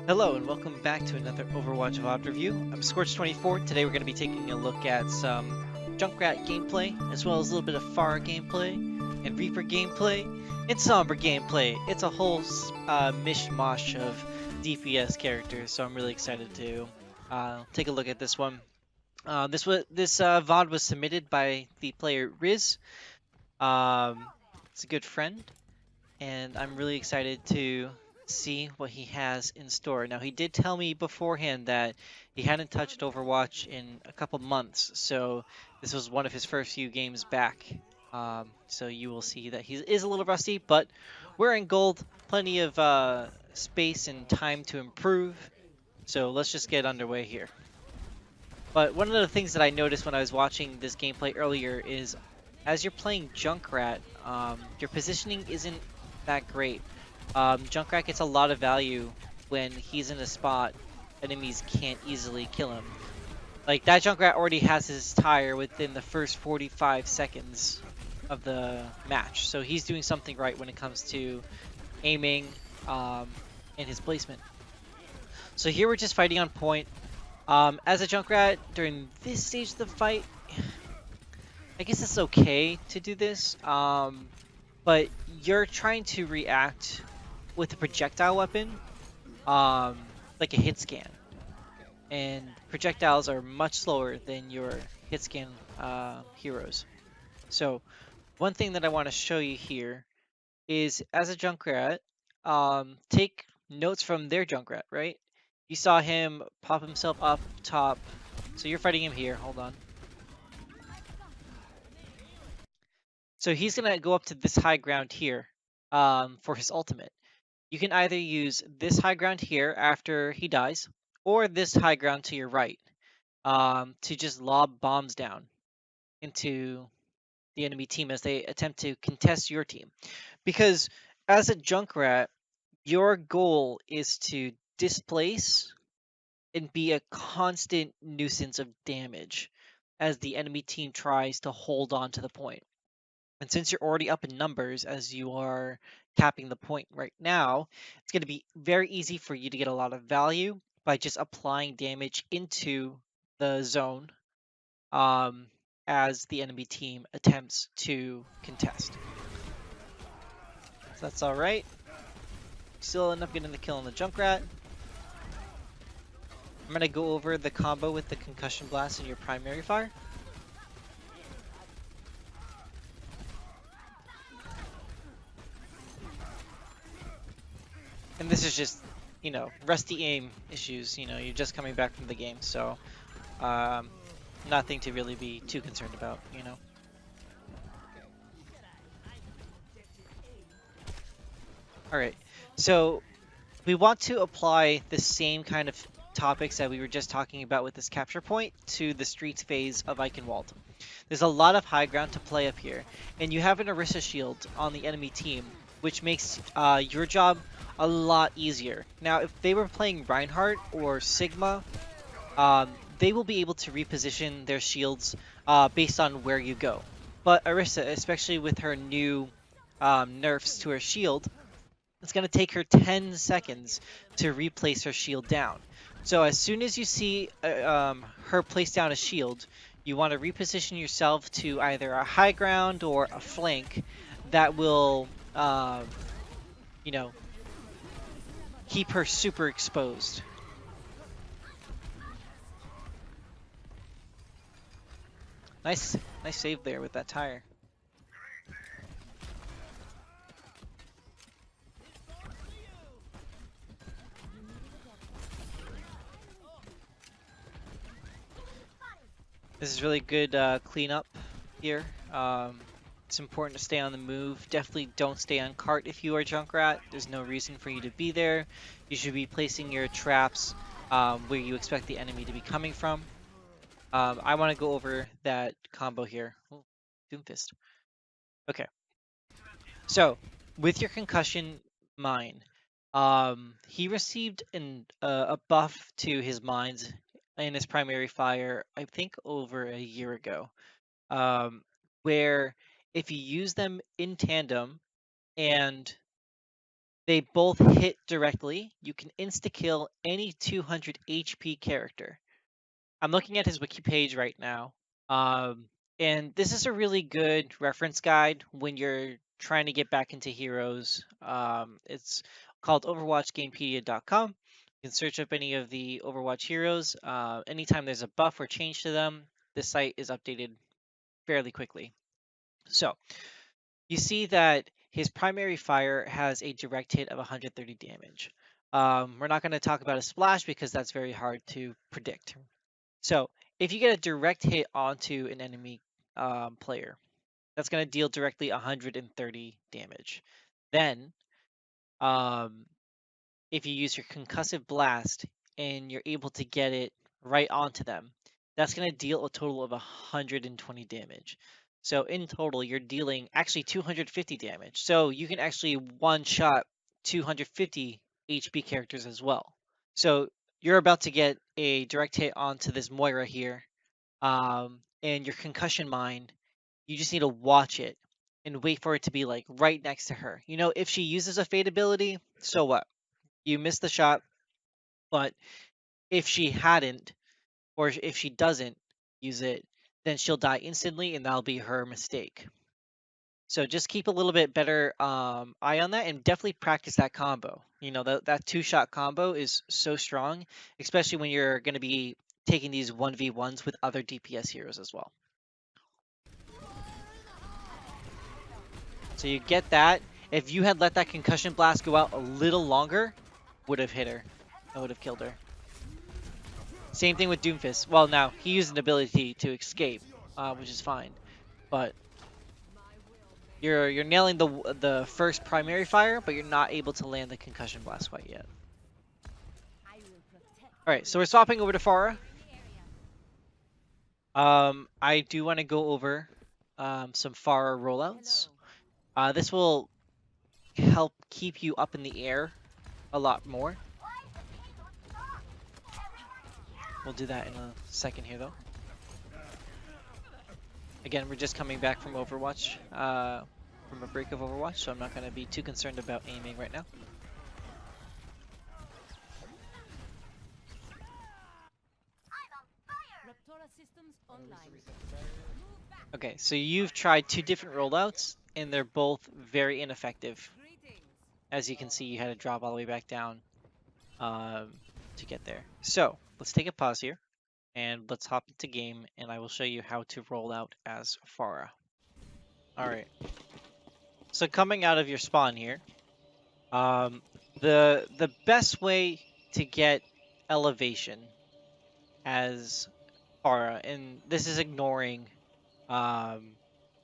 Hello and welcome back to another Overwatch VOD review. I'm Scorch24. Today we're going to be taking a look at some Junkrat gameplay, as well as a little bit of Pharah gameplay, and Reaper gameplay, and Sombra gameplay. It's a whole mishmash of DPS characters, so I'm really excited to take a look at this one. This VOD was submitted by the player Riz. It's a good friend, and I'm really excited to see what he has in store. Now, he did tell me beforehand that he hadn't touched Overwatch in a couple months, so this was one of his first few games back. So you will see that he is a little rusty, but we're in gold, plenty of space and time to improve. So let's just get underway here. But one of the things that I noticed when I was watching this gameplay earlier is as you're playing Junkrat, your positioning isn't that great. Junkrat gets a lot of value when he's in a spot enemies can't easily kill him. Like, that Junkrat already has his tire within the first 45 seconds of the match. So he's doing something right when it comes to aiming and his placement. So here we're just fighting on point. As a Junkrat, during this stage of the fight, I guess it's okay to do this, but you're trying to react with a projectile weapon, like a hit scan. And projectiles are much slower than your hit scan heroes. So one thing that I want to show you here is as a Junkrat, take notes from their Junkrat, right? You saw him pop himself up top. So you're fighting him here. Hold on. So he's going to go up to this high ground here for his ultimate. You can either use this high ground here after he dies, or this high ground to your right to just lob bombs down into the enemy team as they attempt to contest your team. Because as a Junkrat, your goal is to displace and be a constant nuisance of damage as the enemy team tries to hold on to the point. And since you're already up in numbers as you are capping the point right now, it's going to be very easy for you to get a lot of value by just applying damage into the zone um, as the enemy team attempts to contest. So that's all right. Still end up getting the kill on the Junkrat. I'm going to go over the combo with the concussion blast and your primary fire. And this is just, rusty aim issues. You're just coming back from the game, so nothing to really be too concerned about. All right, so we want to apply the same kind of topics that we were just talking about with this capture point to the streets phase of Eichenwald. There's a lot of high ground to play up here, and you have an Orisa shield on the enemy team, which makes your job a lot easier. Now, if they were playing Reinhardt or Sigma, they will be able to reposition their shields based on where you go. But Orisa, especially with her new nerfs to her shield, it's going to take her 10 seconds to replace her shield down. So as soon as you see her place down a shield, you want to reposition yourself to either a high ground or a flank that will, keep her super exposed. Nice save there with that tire. This is really good cleanup here. It's important to stay on the move. Definitely don't stay on cart if you are Junkrat. There's no reason for you to be there. You should be placing your traps where you expect the enemy to be coming from. I want to go over that combo here. Oh, Doomfist. Okay. So, with your concussion mine, he received a buff to his mines in his primary fire, I think over a year ago, where if you use them in tandem and they both hit directly. You can insta-kill any 200 HP character. I'm looking at his wiki page right now. And this is a really good reference guide when you're trying to get back into heroes. It's called overwatchgamepedia.com. You can search up any of the Overwatch heroes. Anytime there's a buff or change to them, this site is updated fairly quickly. So you see that his primary fire has a direct hit of 130 damage. We're not going to talk about a splash because that's very hard to predict. So if you get a direct hit onto an enemy player, that's going to deal directly 130 damage. Then, um, if you use your concussive blast and you're able to get it right onto them, that's going to deal a total of 120 damage. So in total, you're dealing actually 250 damage. So you can actually one-shot 250 HP characters as well. So you're about to get a direct hit onto this Moira here, and your concussion mine, you just need to watch it and wait for it to be like right next to her. You know, if she uses a fade ability, so what? You missed the shot, but if she hadn't, or if she doesn't use it, then she'll die instantly, and that'll be her mistake. So just keep a little bit better eye on that, and definitely practice that combo. You know, that two-shot combo is so strong, especially when you're going to be taking these 1v1s with other DPS heroes as well. So you get that. If you had let that concussion blast go out a little longer, would have hit her. I would have killed her. Same thing with Doomfist. Well, now he used an ability to escape, which is fine, but you're nailing the first primary fire, but you're not able to land the concussion blast quite yet. All right, so we're swapping over to Pharah. I do want to go over some Pharah rollouts. This will help keep you up in the air a lot more. We'll do that in a second here, though. Again, we're just coming back from Overwatch, from a break of Overwatch, so I'm not going to be too concerned about aiming right now. Okay, so you've tried two different rollouts, and they're both very ineffective. As you can see, you had to drop all the way back down to get there. So let's take a pause here, and let's hop into game, and I will show you how to roll out as Pharah. All right. So coming out of your spawn here, the best way to get elevation as Pharah, and this is ignoring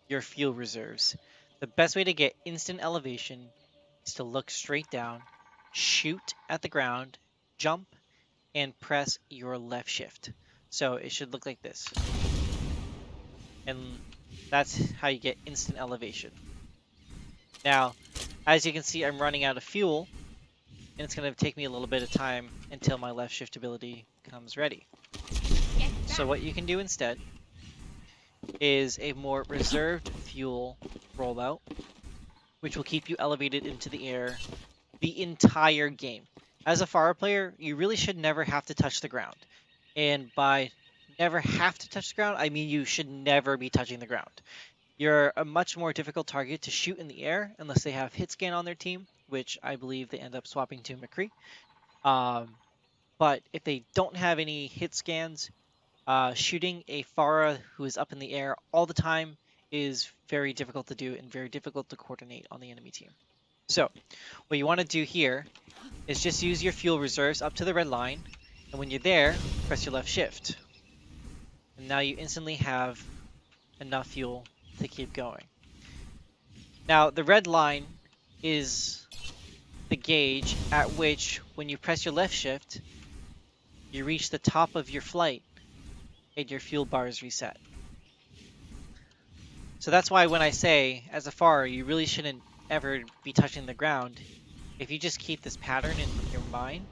your fuel reserves. The best way to get instant elevation is to look straight down, shoot at the ground, jump, and press your left shift. So it should look like this. And that's how you get instant elevation. Now, as you can see, I'm running out of fuel, and it's going to take me a little bit of time until my left shift ability comes ready. So what you can do instead is a more reserved fuel rollout, which will keep you elevated into the air the entire game. As a Pharah player, you really should never have to touch the ground. And by never have to touch the ground, I mean you should never be touching the ground. You're a much more difficult target to shoot in the air unless they have hit scan on their team, which I believe they end up swapping to McCree. But if they don't have any hit scans, shooting a Pharah who is up in the air all the time is very difficult to do and very difficult to coordinate on the enemy team. So what you want to do here is just use your fuel reserves up to the red line, and when you're there, press your left shift. And now you instantly have enough fuel to keep going. Now the red line is the gauge at which, when you press your left shift, you reach the top of your flight and your fuel bar is reset. So that's why when I say, as a Pharah, you really shouldn't ever be touching the ground. If you just keep this pattern in your mind,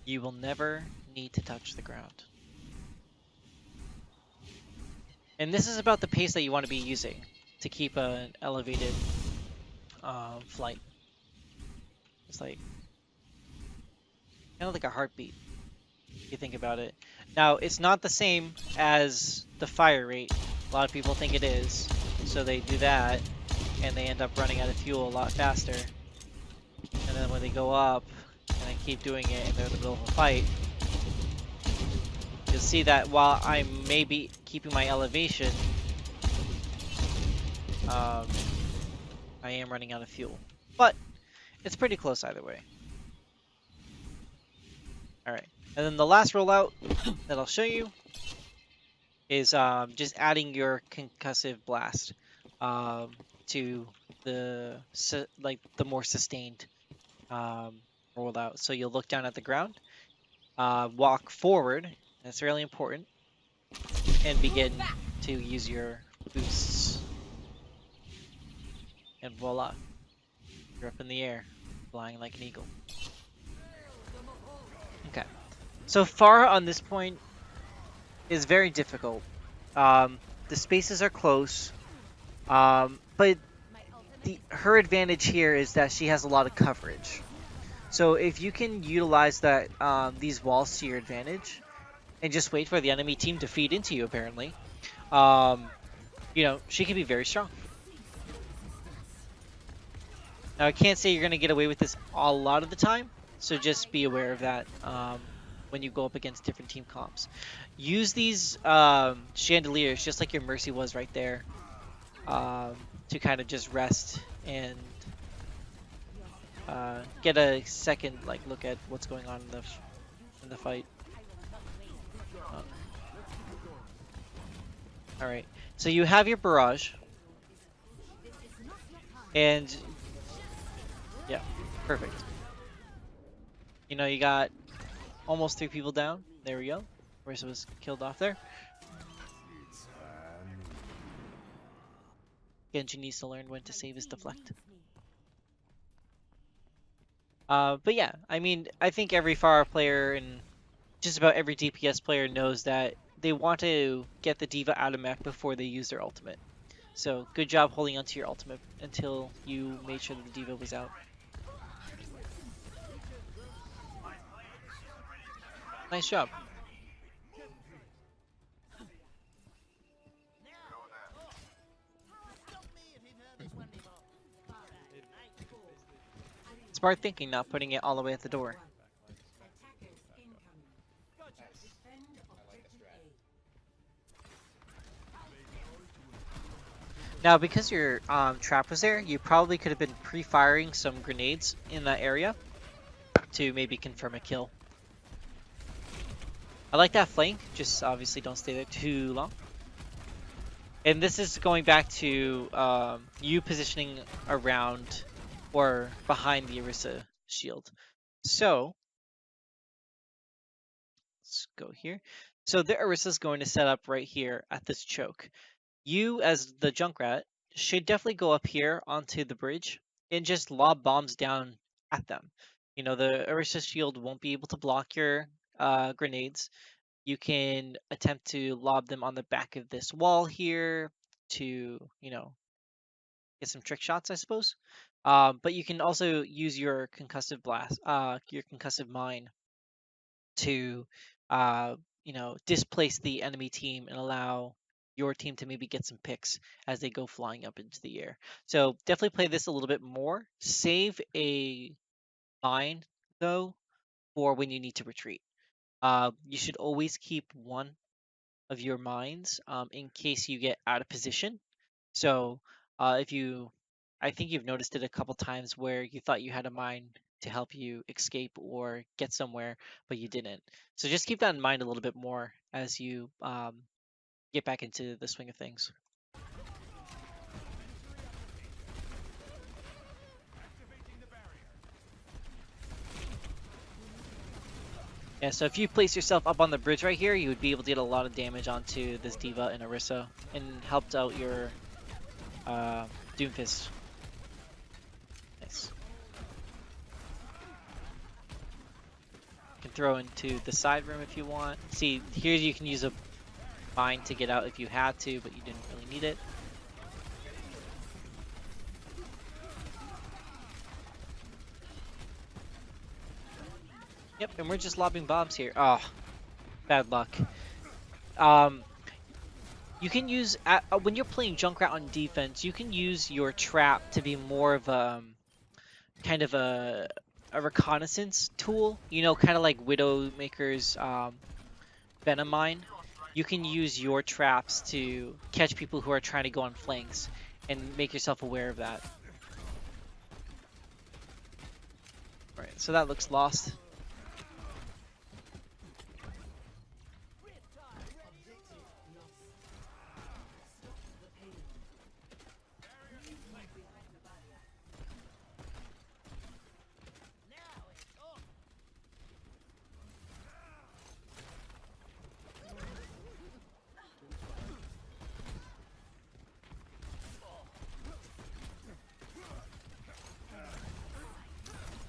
you will never need to touch the ground. And this is about the pace that you want to be using to keep an elevated flight. It's like kind of like a heartbeat, if you think about it. Now, it's not the same as the fire rate. A lot of people think it is, so they do that, and they end up running out of fuel a lot faster. And then when they go up, and they keep doing it, and they're in the middle of a fight, you'll see that while I'm maybe keeping my elevation, I am running out of fuel. But it's pretty close either way. Alright, and then the last rollout that I'll show you is just adding your concussive blast to the more sustained rollout. So you'll look down at the ground, walk forward, that's really important, and begin to use your boosts. And voila, you're up in the air, flying like an eagle. Okay, so Pharah on this point is very difficult. The spaces are close, but her advantage here is that she has a lot of coverage. So if you can utilize that these walls to your advantage, and just wait for the enemy team to feed into you, apparently, you know, she can be very strong. Now I can't say you're gonna get away with this a lot of the time, so just be aware of that when you go up against different team comps. Use these chandeliers, just like your Mercy was right there, to kind of just rest and get a second look at what's going on in the fight. All right, so you have your barrage, and yeah, perfect. You know, you got almost 3 people down. There we go. Marissa was killed off there. Genji needs to learn when to save his deflect. But yeah, I mean, I think every Pharah player and just about every DPS player knows that they want to get the D.Va out of mech before they use their ultimate. So good job holding onto your ultimate until you made sure that the D.Va was out. Nice job. Smart thinking, not putting it all the way at the door. Now, because your trap was there, you probably could have been pre-firing some grenades in that area to maybe confirm a kill. I like that flank, just obviously don't stay there too long. And this is going back to you positioning around or behind the Orisa shield. So, let's go here. So the Orisa is going to set up right here at this choke. You, as the Junkrat, should definitely go up here onto the bridge and just lob bombs down at them. You know, the Orisa shield won't be able to block your grenades. You can attempt to lob them on the back of this wall here to, you know, get some trick shots, I suppose. But you can also use your concussive blast, your concussive mine to, you know, displace the enemy team and allow your team to maybe get some picks as they go flying up into the air. So definitely play this a little bit more. Save a mine, though, for when you need to retreat. You should always keep one of your mines in case you get out of position. So if you, I think you've noticed it a couple times where you thought you had a mine to help you escape or get somewhere, but you didn't. So just keep that in mind a little bit more as you get back into the swing of things. Yeah, so if you place yourself up on the bridge right here, you would be able to get a lot of damage onto this D.Va and Orisa and helped out your Doomfist. Nice. You can throw into the side room if you want. See, here you can use a mine to get out if you had to, but you didn't really need it. Yep, and we're just lobbing bombs here. Oh, bad luck. Um, you can use when you're playing Junkrat on defense, you can use your trap to be more of a kind of a reconnaissance tool. You know, kind of like Widowmaker's Venom Mine. You can use your traps to catch people who are trying to go on flanks and make yourself aware of that. All right, so that looks lost.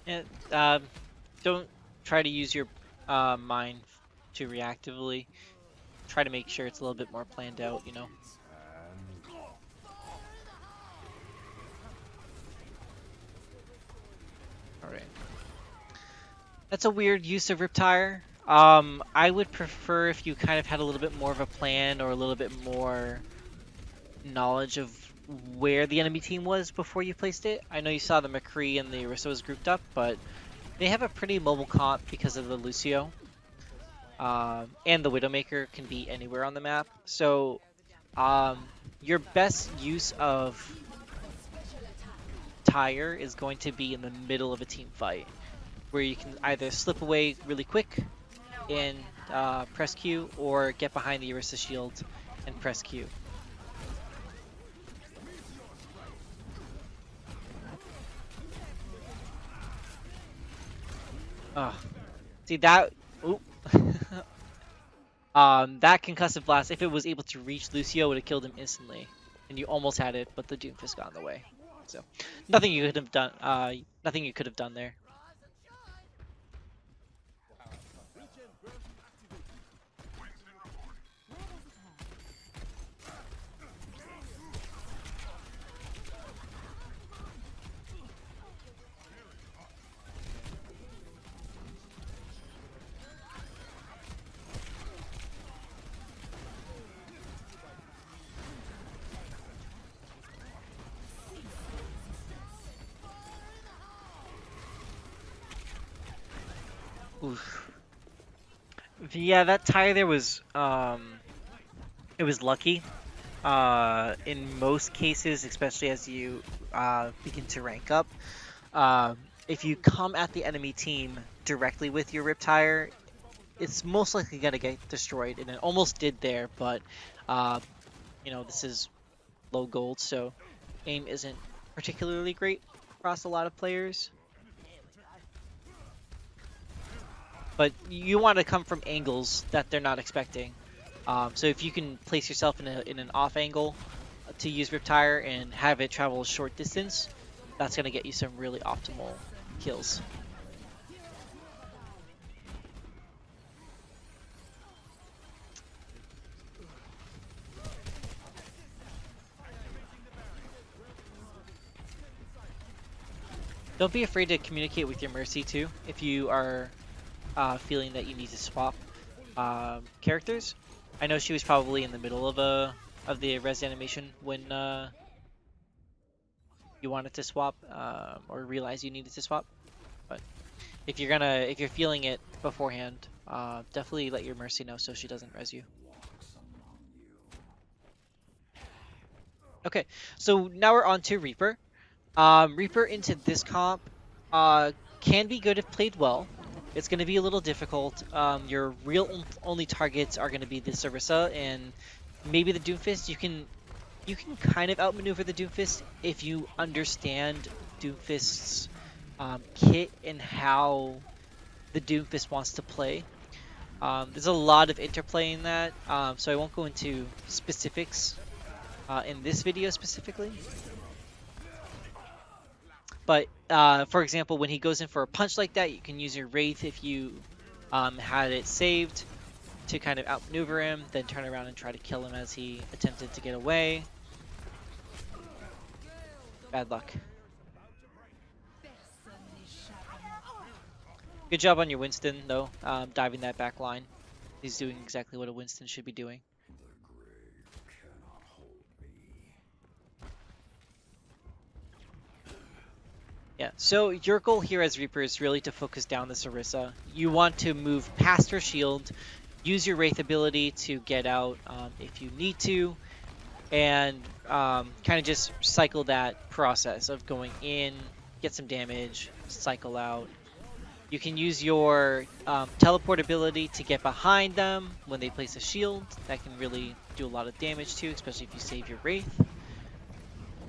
And don't try to use your mine too reactively. Try to make sure it's a little bit more planned out, you know. All right. That's a weird use of Riptire. I would prefer if you kind of had a little bit more of a plan or a little bit more knowledge of where the enemy team was before you placed it. I know you saw the McCree and the Aristos grouped up, but they have a pretty mobile comp because of the Lucio. And the Widowmaker can be anywhere on the map. So your best use of Tire is going to be in the middle of a team fight, where you can either slip away really quick and press Q, or get behind the Orisa shield and press Q. Oh, see that? Oop. That concussive blast, if it was able to reach Lucio, would have killed him instantly, and you almost had it, but the Doomfist got in the way. So, nothing you could have done. Nothing you could have done there. Oof. Yeah, that tie there was it was lucky. In most cases, especially as you begin to rank up, if you come at the enemy team directly with your Riptire, it's most likely gonna get destroyed, and it almost did there. But you know, this is low gold, so aim isn't particularly great across a lot of players. But you want to come from angles that they're not expecting. So if you can place yourself in an off angle to use Riptire and have it travel a short distance, that's going to get you some really optimal kills. Don't be afraid to communicate with your Mercy too if you are feeling that you need to swap characters. I know she was probably in the middle of the res animation when you wanted to swap or realize you needed to swap. But if you're feeling it beforehand, definitely let your Mercy know so she doesn't res you. Okay, so now we're on to Reaper. Reaper into this comp can be good if played well. It's going to be a little difficult. Your real only targets are going to be the Sarissa and maybe the Doomfist. You can kind of outmaneuver the Doomfist if you understand Doomfist's kit and how the Doomfist wants to play. There's a lot of interplay in that, so I won't go into specifics in this video specifically. But for example, when he goes in for a punch like that, you can use your Wraith if you had it saved to kind of outmaneuver him, then turn around and try to kill him as he attempted to get away. Bad luck. Good job on your Winston, though, diving that back line. He's doing exactly what a Winston should be doing. Yeah, so your goal here as Reaper is really to focus down this Orisa. You want to move past her shield, use your Wraith ability to get out if you need to, and kind of just cycle that process of going in, get some damage, cycle out. You can use your teleport ability to get behind them when they place a shield. That can really do a lot of damage too, especially if you save your Wraith.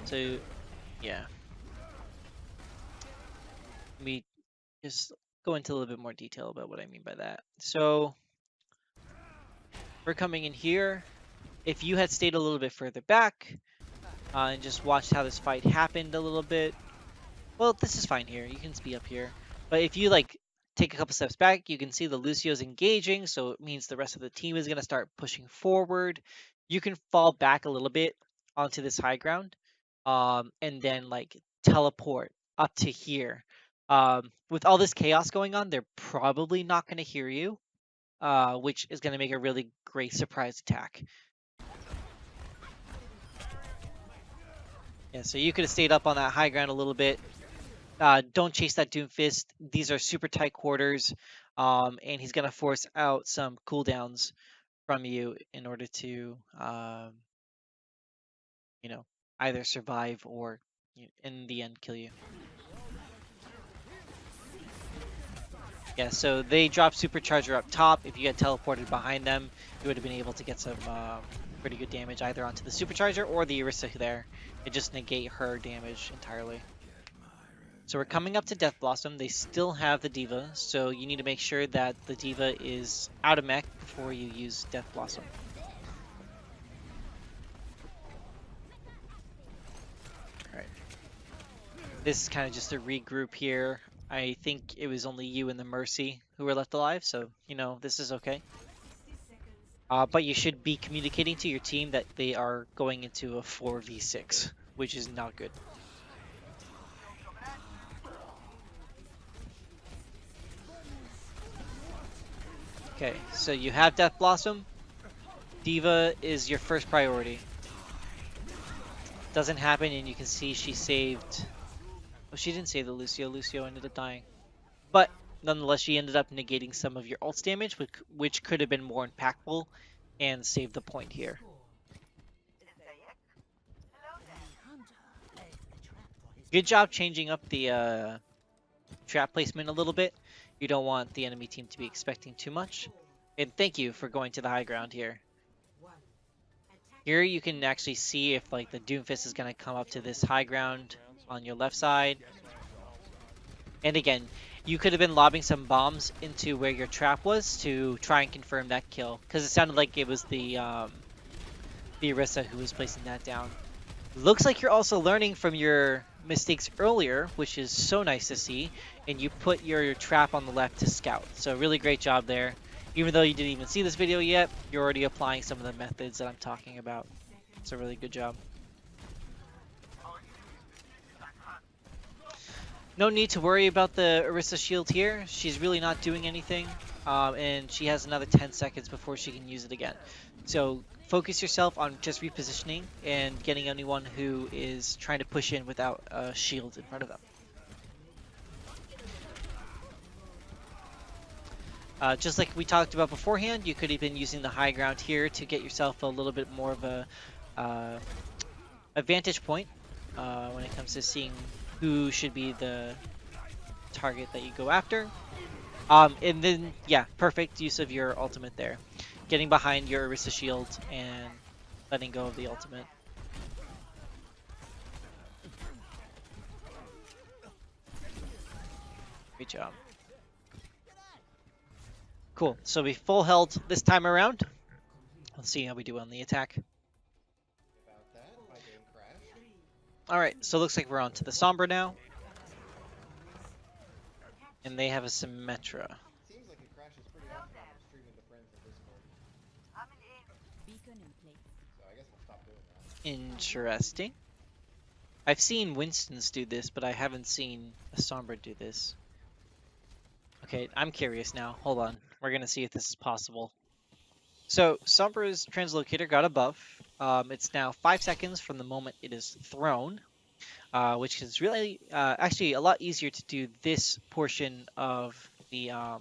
So, yeah. Let me just go into a little bit more detail about what I mean by that. So, we're coming in here. If you had stayed a little bit further back and just watched how this fight happened a little bit, well, this is fine here. You can speed up here. But if you like take a couple steps back, you can see the Lucio's engaging, so it means the rest of the team is going to start pushing forward. You can fall back a little bit onto this high ground, and then like teleport up to here. With all this chaos going on, they're probably not going to hear you, which is going to make a really great surprise attack. Yeah, so you could have stayed up on that high ground a little bit. Don't chase that Doomfist. These are super tight quarters, and he's gonna force out some cooldowns from you in order to, you know, either survive or, in the end, kill you. Yeah, so they drop Supercharger up top. If you get teleported behind them, you would have been able to get some pretty good damage either onto the Supercharger or the Orisa there. It just negate her damage entirely. So we're coming up to Death Blossom. They still have the D.Va, so you need to make sure that the D.Va is out of mech before you use Death Blossom. Alright. This is kind of just a regroup here. I think it was only you and the Mercy who were left alive, so, this is okay. But you should be communicating to your team that they are going into a 4v6, which is not good. Okay, so you have Death Blossom. D.Va is your first priority. Doesn't happen, and you can see she saved... Oh, she didn't save the Lucio. Lucio ended up dying. But nonetheless, she ended up negating some of your ult's damage, which could have been more impactful and saved the point here. Good job changing up the trap placement a little bit. You don't want the enemy team to be expecting too much. And thank you for going to the high ground here. Here you can actually see if like the Doomfist is going to come up to this high ground on your left side. And again, you could have been lobbing some bombs into where your trap was to try and confirm that kill, because it sounded like it was the Orisa who was placing that down. Looks like you're also learning from your mistakes earlier, which is so nice to see, and you put your trap on the left to scout. So really great job there. Even though you didn't even see this video yet, you're already applying some of the methods that I'm talking about. It's a really good job. No need to worry about the Orisa shield here. She's really not doing anything, and she has another 10 seconds before she can use it again. So focus yourself on just repositioning and getting anyone who is trying to push in without a shield in front of them. Just like we talked about beforehand, you could have been using the high ground here to get yourself a little bit more of a vantage point when it comes to seeing who should be the target that you go after. And then, yeah, perfect use of your ultimate there. Getting behind your Orisa shield and letting go of the ultimate. Great job. Cool, so we full held this time around. Let's see how we do on the attack. Alright, so it looks like we're on to the Sombra now. And they have a Symmetra. Seems like it crashes pretty often when I'm streaming to friends in Discord. So I guess we'll stop doing that. Interesting. I've seen Winston's do this, but I haven't seen a Sombra do this. Okay, I'm curious now. Hold on. We're gonna see if this is possible. So Sombra's translocator got a buff. It's now 5 seconds from the moment it is thrown, which is really actually a lot easier to do this portion of Ahorita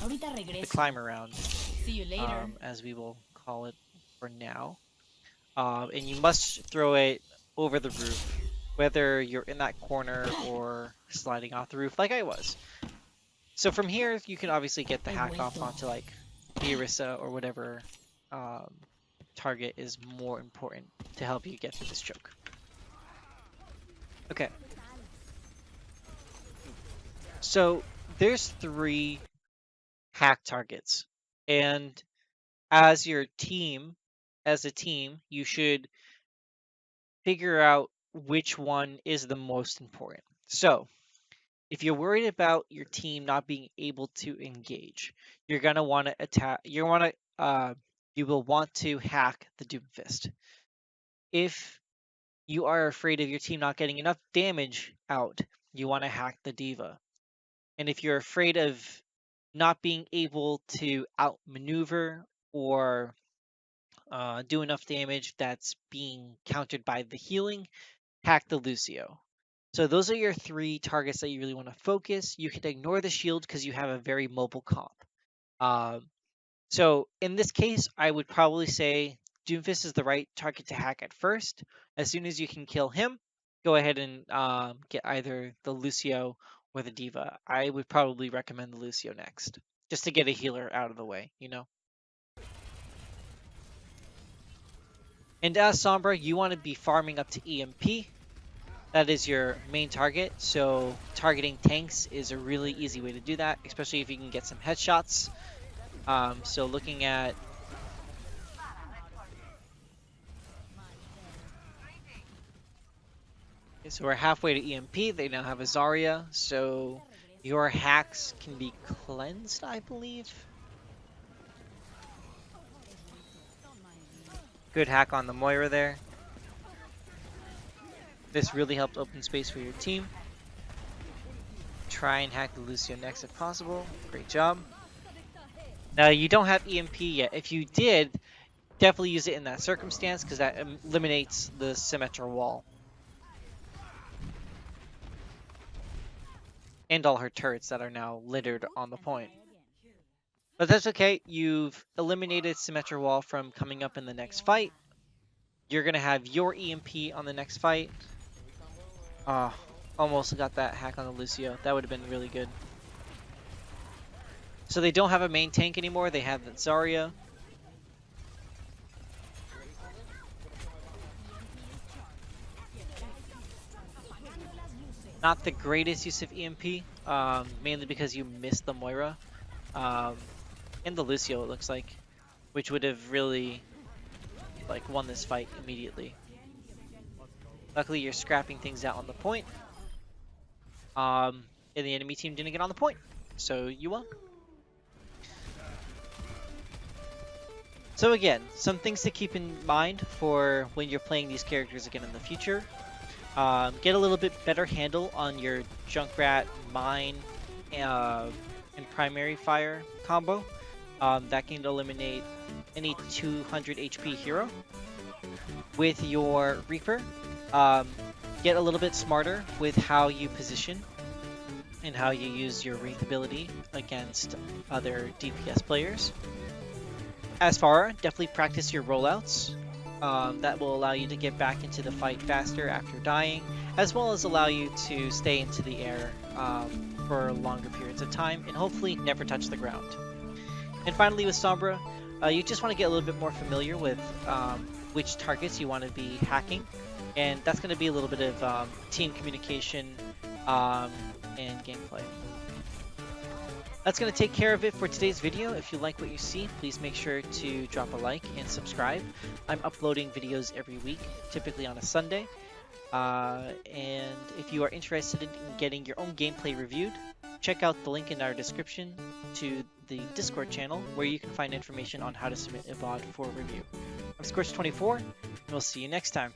the regreso. climb around, See you later. as we will call it for now. And you must throw it over the roof, whether you're in that corner or sliding off the roof like I was. So from here, you can obviously get the He hack off vuelto. onto like Irisa or whatever um, target is more important to help you get through this choke. Okay, so there's 3 hack targets, and as your team, as a team, you should figure out which one is the most important. So if you're worried about your team not being able to engage, you're gonna want to attack. You will want to hack the Doomfist. If you are afraid of your team not getting enough damage out, you want to hack the Diva. And if you're afraid of not being able to outmaneuver or do enough damage that's being countered by the healing, hack the Lucio. So those are your 3 targets that you really want to focus. You can ignore the shield because you have a very mobile comp. Um, so in this case, I would probably say Doomfist is the right target to hack at first. As soon as you can kill him, go ahead and get either the Lucio or the Diva. I would probably recommend the Lucio next, just to get a healer out of the way, you know? And as Sombra, you want to be farming up to EMP. That is your main target, so targeting tanks is a really easy way to do that, especially if you can get some headshots. So looking at okay, so we're halfway to EMP. They now have a Zarya, so your hacks can be cleansed, I believe. Good hack on the Moira there. This really helped open space for your team. Try and hack the Lucio next if possible. Great job. Now you don't have EMP yet. If you did, definitely use it in that circumstance because that eliminates the Symmetra wall. And all her turrets that are now littered on the point. But that's okay. You've eliminated Symmetra wall from coming up in the next fight. You're going to have your EMP on the next fight. Almost got that hack on the Lucio. That would have been really good. So they don't have a main tank anymore. They have the Zarya. Not the greatest use of EMP, mainly because you missed the Moira. And the Lucio, it looks like, which would have really like won this fight immediately. Luckily, you're scrapping things out on the point. And the enemy team didn't get on the point, so you won. So again, some things to keep in mind for when you're playing these characters again in the future. Get a little bit better handle on your Junkrat, Mine, and Primary Fire combo. That can eliminate any 200 HP hero. With your Reaper, get a little bit smarter with how you position and how you use your Wraith ability against other DPS players. As Pharah, definitely practice your rollouts. That will allow you to get back into the fight faster after dying, as well as allow you to stay into the air for longer periods of time and hopefully never touch the ground. And finally with Sombra, you just want to get a little bit more familiar with which targets you want to be hacking, and that's going to be a little bit of team communication and gameplay. That's going to take care of it for today's video. If you like what you see, please make sure to drop a like and subscribe. I'm uploading videos every week, typically on a Sunday. And if you are interested in getting your own gameplay reviewed, check out the link in our description to the Discord channel where you can find information on how to submit a VOD for review. I'm Scorch24, and we'll see you next time.